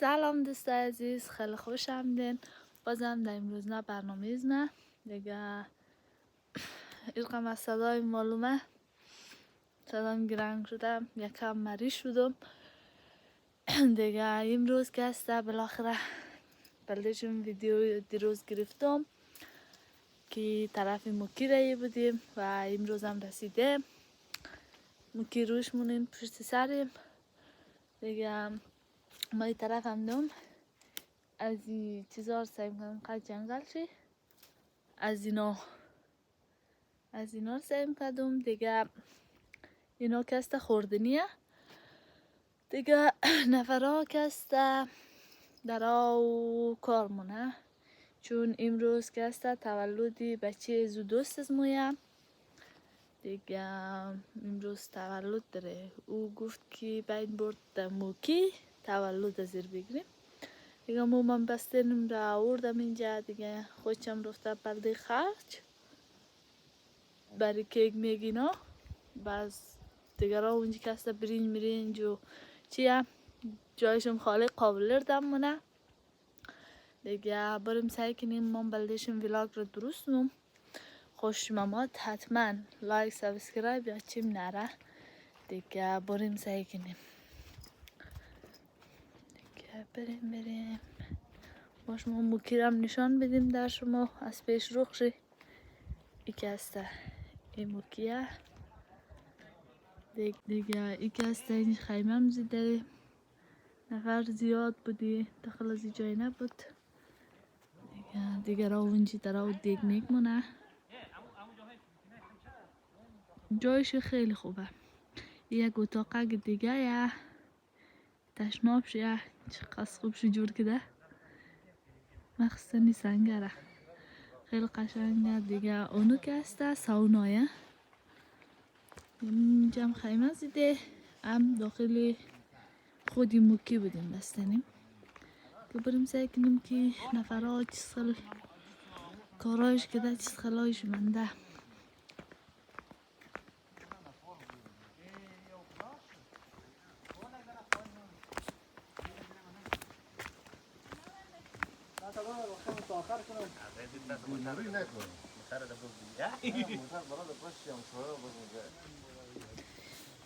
سلام دوستای عزیز، خیلی خوش آمدین. بازم در امروز نه برنامه نه دیگه رقم از صدای معلومه صدام گرنگ شدم، یکم مریض شدم دیگه. امروز که است بالاخره بلدشون ویدیو دیروز گرفتم که طرف موکی رایی بودیم و امروز هم رسیده. موکی روش مونیم پشت سریم دیگه. ما این طرف هم دوم از این چیزا سعی میکنم قد جنگل شی، از اینا رو سعی میکردم دیگه. اینا کسته خوردنیه دیگه. نفرها کسته درا کار مونه، چون امروز کسته تولدی بچه زو دوست از مویم دیگه. امروز تولد داره، او گفت که باید برد موکی تولد ازیر بگیریم دیگه. من بستنم را آوردم اینجا دیگه. خودشم رفته بلده خرج برای کیک میگینا. باز دیگه را اونجا کسته برینج و چیه جایشم خالی قابل دم مونه دیگه. بریم سعی کنیم من بلدشم ویلاگ رو درست کنم. خوش مامات حتما لایک سابسکرایب یا چیم نره دیگه. بریم سعی کنیم دیگه. بریم باش ما موکیرم نشان بدیم در شما از پیش رخشی. ای که هسته این موکیه دیگه. ای که هسته این خیمه هم زیده، نفر زیاد بودی داخل از جای نبود دیگه را اونجی درا دیگ نیک مونه. جایش خیلی خوبه. یک اتاقه دیگه یه تشناب شه چقدر خوب شو جور کده، مخصوصا سنگره خیلی قشنگه دیگه. اونو که هسته ساونایه اینجا هم خیمه زیده. هم داخل خودی موکی بودیم بستنیم که بریم سعی کنیم که نفرها چیز خل کارایش کده چیز خلایش منده.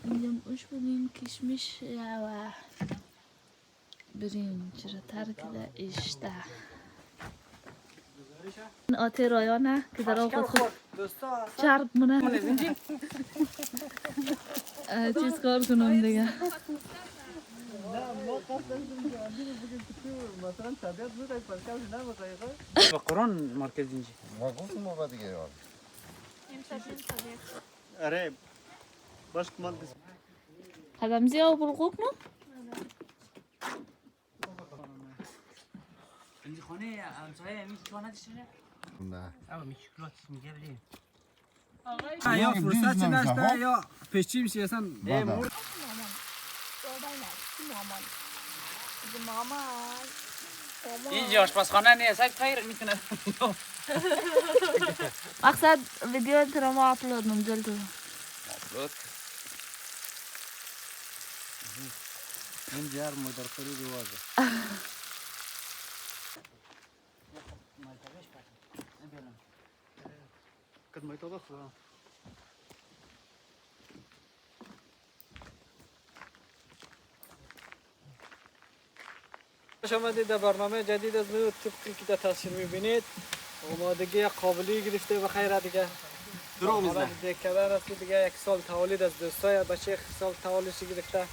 اینجا اش بودیم کشمش و برنج را تر کده اشته. این آتی رایانه که در آقا خود چرب مونه چیز کار کنم دیگه. با قرآن مرکز اینجا ما گفتم ما بعد دیگه یاد اره باش کمان قدم زیاد بلغوک نو اینجا خانه همسایه میشه تو ندیشه نه اما میشه کلات میگه بلیم یا فرصت چه نشته یا پیشچی میشه اصلا مورد اینجا آشپزخانه نیست اگه خیر میتونه مقصد ویدیو انترا ما اپلود نم جلدو آپلود این جار مدر خری دوازه کدوم تو بخورم خوش آمدید در برنامه جدید از من. طبقی که در تصویر میبینید آمادگی قابلی گرفته و خیره دیگه. درو میزنه دیگه کدر است دیگه. یک سال تولد از دوستای بچه سال تولدش گرفته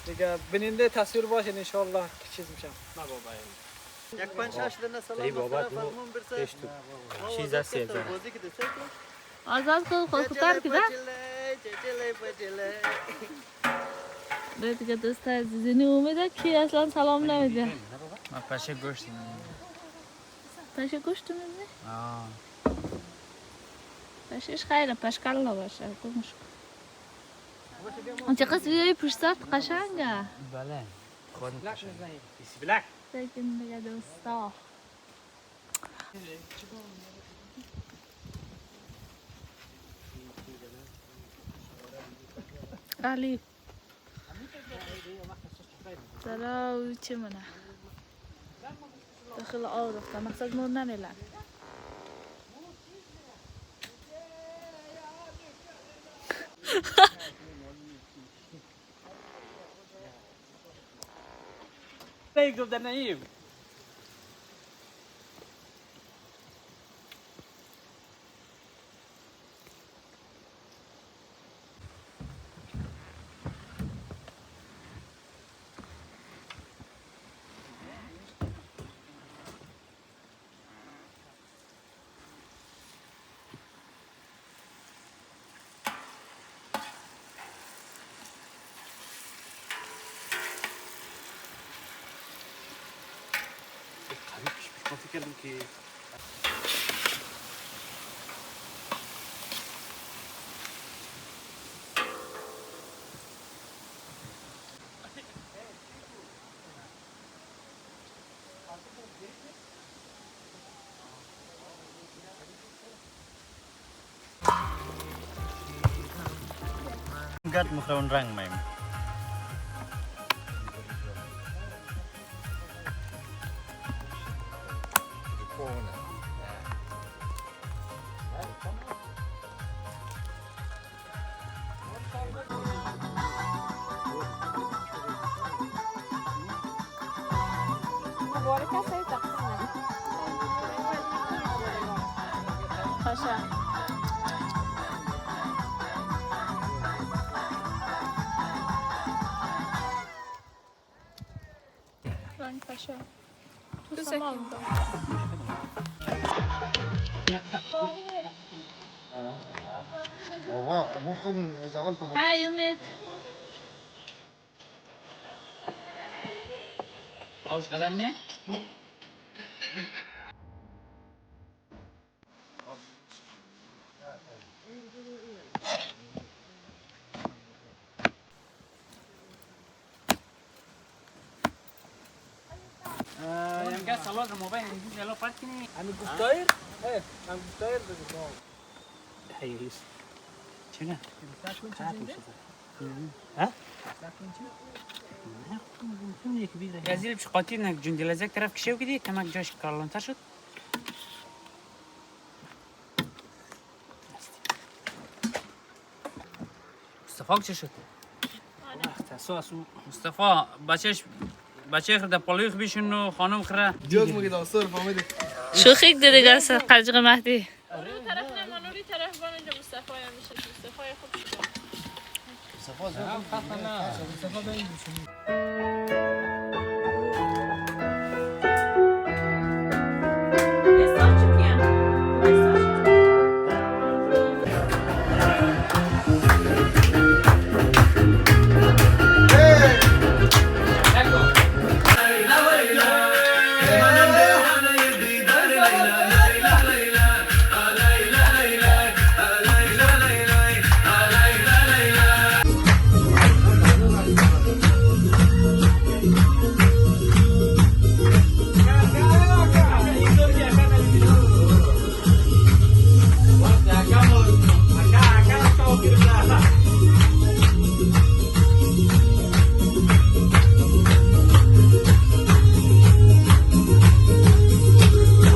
دیگه. بیننده تصویر باشین ان شاء الله که چیز میشم. ما بابا یک پنج شش دنه سلام بابا فرمون برسه چیز است بازی که دسته آزاد خودتر کده به دیگه دوست عزیزی اومده که اصلا سلام نمیده. ما پشه گوشت پشه گوشت میده؟ آه پشهش خیلی پشکل نباشه کمش اون چقدر ویدیوی پشتات قشنگه. بله خود بلک بگیم دیگه دوستا علی دراو چه منه داخل آب رفتم مقصد مور نمیلن یک در نیم فکر کردم که Gat mukhaun rang main. پاشا رنگ پاشا تو سمان بابا مخم زغال تو های امید آوش قدم نه يمكن سلطة موبايل نجيب يلا فاتني أنا قطاير إيه أنا قطاير بس حيريس شنو؟ ها؟ گازیل بش قاطی نک جندی لزک طرف کشیو کدی کمک جاش کارلانتر شد مصطفی چه شد؟ مصطفی بچه خرده پالیخ بیشون و خانم خره دیوز مگه داستار فهمیدی شوخی دیگه گرسه قرجق مهدی رو طرف نمانوری طرف بان اینجا مصطفی هم میشه مصطفی خوب شد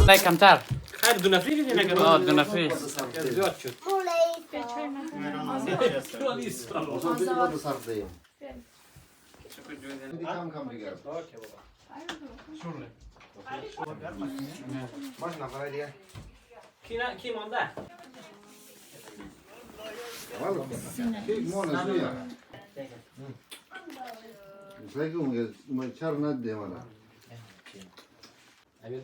لا کمتر خیر دو نفری دیدی نگه دو نفری زیاد شد تو صرف دیم کم کم دیگه باش نفره دیگه کی مانده؟ والا کی مال سویا سیگم ما چر ندیم ولی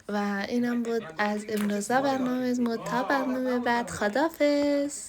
و اینم بود از امروزه برنامه ما تا برنامه بعد خداحافظ